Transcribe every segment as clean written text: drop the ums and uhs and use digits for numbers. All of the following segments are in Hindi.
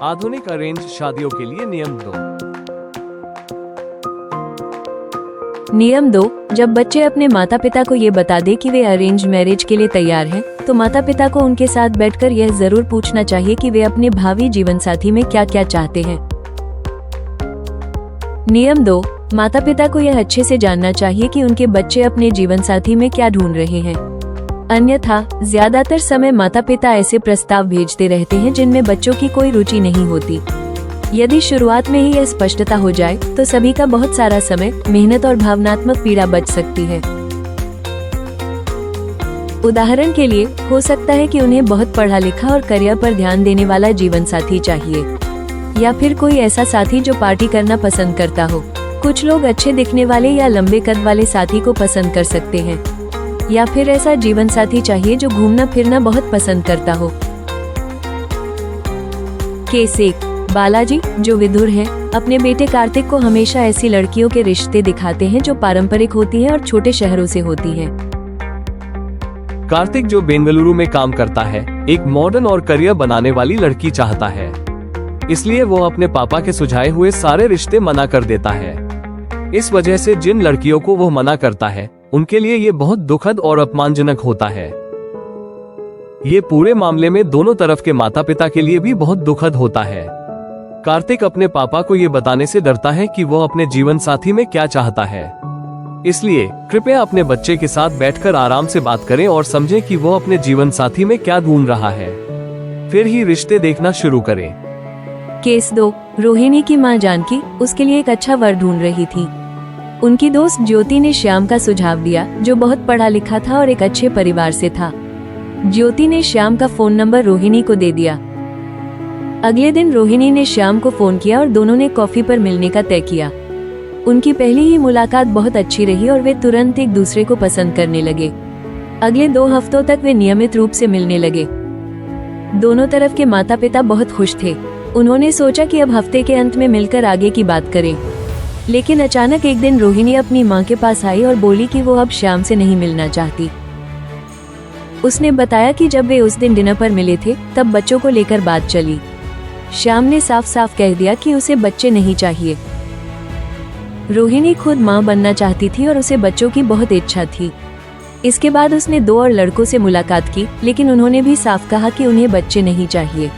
आधुनिक अरेंज शादियों के लिए नियम 2। नियम 2, जब बच्चे अपने माता पिता को ये बता दे कि वे अरेंज मैरिज के लिए तैयार हैं, तो माता पिता को उनके साथ बैठकर यह जरूर पूछना चाहिए कि वे अपने भावी जीवन साथी में क्या क्या चाहते हैं। नियम 2, माता पिता को यह अच्छे से जानना चाहिए कि उनके बच्चे अपने जीवन साथी में क्या ढूंढ रहे हैं। अन्यथा ज्यादातर समय माता पिता ऐसे प्रस्ताव भेजते रहते हैं जिनमें बच्चों की कोई रुचि नहीं होती। यदि शुरुआत में ही यह स्पष्टता हो जाए तो सभी का बहुत सारा समय, मेहनत और भावनात्मक पीड़ा बच सकती है। उदाहरण के लिए, हो सकता है कि उन्हें बहुत पढ़ा लिखा और करियर पर ध्यान देने वाला जीवन साथी चाहिए, या फिर कोई ऐसा साथी जो पार्टी करना पसंद करता हो। कुछ लोग अच्छे दिखने वाले या लंबे कद वाले साथी को पसंद कर सकते हैं, या फिर ऐसा जीवन साथी चाहिए जो घूमना फिरना बहुत पसंद करता हो। केस 1, बालाजी, जो विदुर हैं, अपने बेटे कार्तिक को हमेशा ऐसी लड़कियों के रिश्ते दिखाते हैं जो पारंपरिक होती हैं और छोटे शहरों से होती हैं। कार्तिक, जो बेंगलुरु में काम करता है, एक मॉडर्न और करियर बनाने वाली लड़की चाहता है, इसलिए वो अपने पापा के सुझाए हुए सारे रिश्ते मना कर देता है। इस वजह से जिन लड़कियों को वो मना करता है, उनके लिए ये बहुत दुखद और अपमानजनक होता है। ये पूरे मामले में दोनों तरफ के माता पिता के लिए भी बहुत दुखद होता है। कार्तिक अपने पापा को ये बताने से डरता है कि वो अपने जीवन साथी में क्या चाहता है, इसलिए कृपया अपने बच्चे के साथ बैठकर आराम से बात करें और समझें कि वो अपने जीवन साथी में क्या ढूंढ रहा है, फिर ही रिश्ते देखना शुरू करें। केस 2, रोहिणी की मां जानकी उसके लिए एक अच्छा वर ढूंढ रही थी। उनकी दोस्त ज्योति ने श्याम का सुझाव दिया, जो बहुत पढ़ा लिखा था और एक अच्छे परिवार से था। ज्योति ने श्याम का फोन नंबर रोहिणी को दे दिया। अगले दिन रोहिणी ने श्याम को फोन किया और दोनों ने कॉफी पर मिलने का तय किया। उनकी पहली ही मुलाकात बहुत अच्छी रही और वे तुरंत एक दूसरे को पसंद करने लगे। अगले 2 हफ्तों तक वे नियमित रूप से मिलने लगे। दोनों तरफ के माता पिता बहुत खुश थे। उन्होंने सोचा कि अब हफ्ते के अंत में मिलकर आगे की बात करें। लेकिन अचानक एक दिन रोहिणी अपनी मां के पास आई और बोली कि वो अब श्याम से नहीं मिलना चाहती। उसने बताया कि जब वे उस दिन डिनर पर मिले थे, तब बच्चों को लेकर बात चली। श्याम ने साफ साफ कह दिया कि उसे बच्चे नहीं चाहिए। रोहिणी खुद मां बनना चाहती थी और उसे बच्चों की बहुत इच्छा थी। इसके बाद उसने 2 और लड़कों से मुलाकात की, लेकिन उन्होंने भी साफ कहा कि उन्हें बच्चे नहीं चाहिए।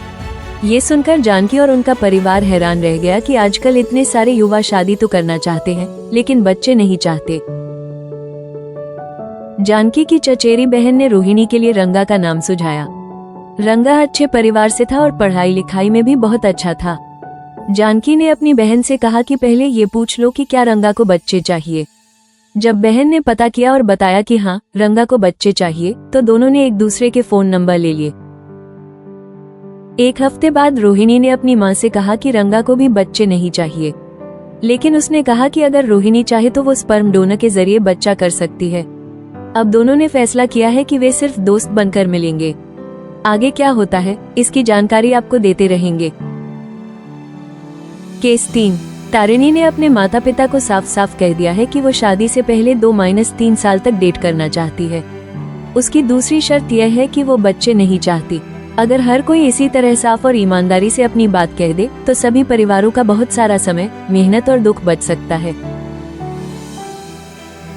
ये सुनकर जानकी और उनका परिवार हैरान रह गया कि आजकल इतने सारे युवा शादी तो करना चाहते हैं, लेकिन बच्चे नहीं चाहते। जानकी की चचेरी बहन ने रोहिणी के लिए रंगा का नाम सुझाया। रंगा अच्छे परिवार से था और पढ़ाई लिखाई में भी बहुत अच्छा था। जानकी ने अपनी बहन से कहा कि पहले ये पूछ लो कि क्या रंगा को बच्चे चाहिए। जब बहन ने पता किया और बताया कि हाँ, रंगा को बच्चे चाहिए, तो दोनों ने एक दूसरे के फोन नंबर ले लिए। 1 हफ्ते बाद रोहिणी ने अपनी मां से कहा कि रंगा को भी बच्चे नहीं चाहिए, लेकिन उसने कहा कि अगर रोहिणी चाहे तो वो स्पर्म डोनर के जरिए बच्चा कर सकती है। अब दोनों ने फैसला किया है कि वे सिर्फ दोस्त बनकर मिलेंगे। आगे क्या होता है, इसकी जानकारी आपको देते रहेंगे। केस 3, तारिणी ने अपने माता पिता को साफ साफ कह दिया है कि वो शादी से पहले 2-3 साल तक डेट करना चाहती है। उसकी दूसरी शर्त यह है कि वो बच्चे नहीं चाहती। अगर हर कोई इसी तरह साफ और ईमानदारी से अपनी बात कह दे, तो सभी परिवारों का बहुत सारा समय, मेहनत और दुख बच सकता है।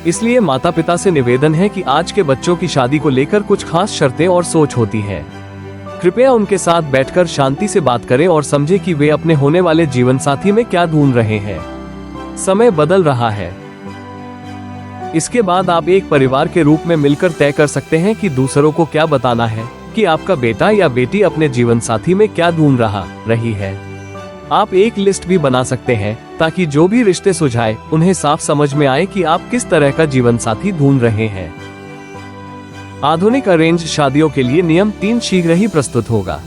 इसलिए माता पिता से निवेदन है कि आज के बच्चों की शादी को लेकर कुछ खास शर्तें और सोच होती है। कृपया उनके साथ बैठकर शांति से बात करें और समझें कि वे अपने होने वाले जीवन साथी में क्या ढूंढ रहे हैं। समय बदल रहा है। इसके बाद आप एक परिवार के रूप में मिलकर तय कर सकते हैं कि दूसरों को क्या बताना है कि आपका बेटा या बेटी अपने जीवन साथी में क्या ढूंढ रही है। आप एक लिस्ट भी बना सकते हैं ताकि जो भी रिश्ते सुझाए उन्हें साफ समझ में आए कि आप किस तरह का जीवन साथी ढूंढ रहे हैं। आधुनिक अरेंज शादियों के लिए नियम 3 शीघ्र ही प्रस्तुत होगा।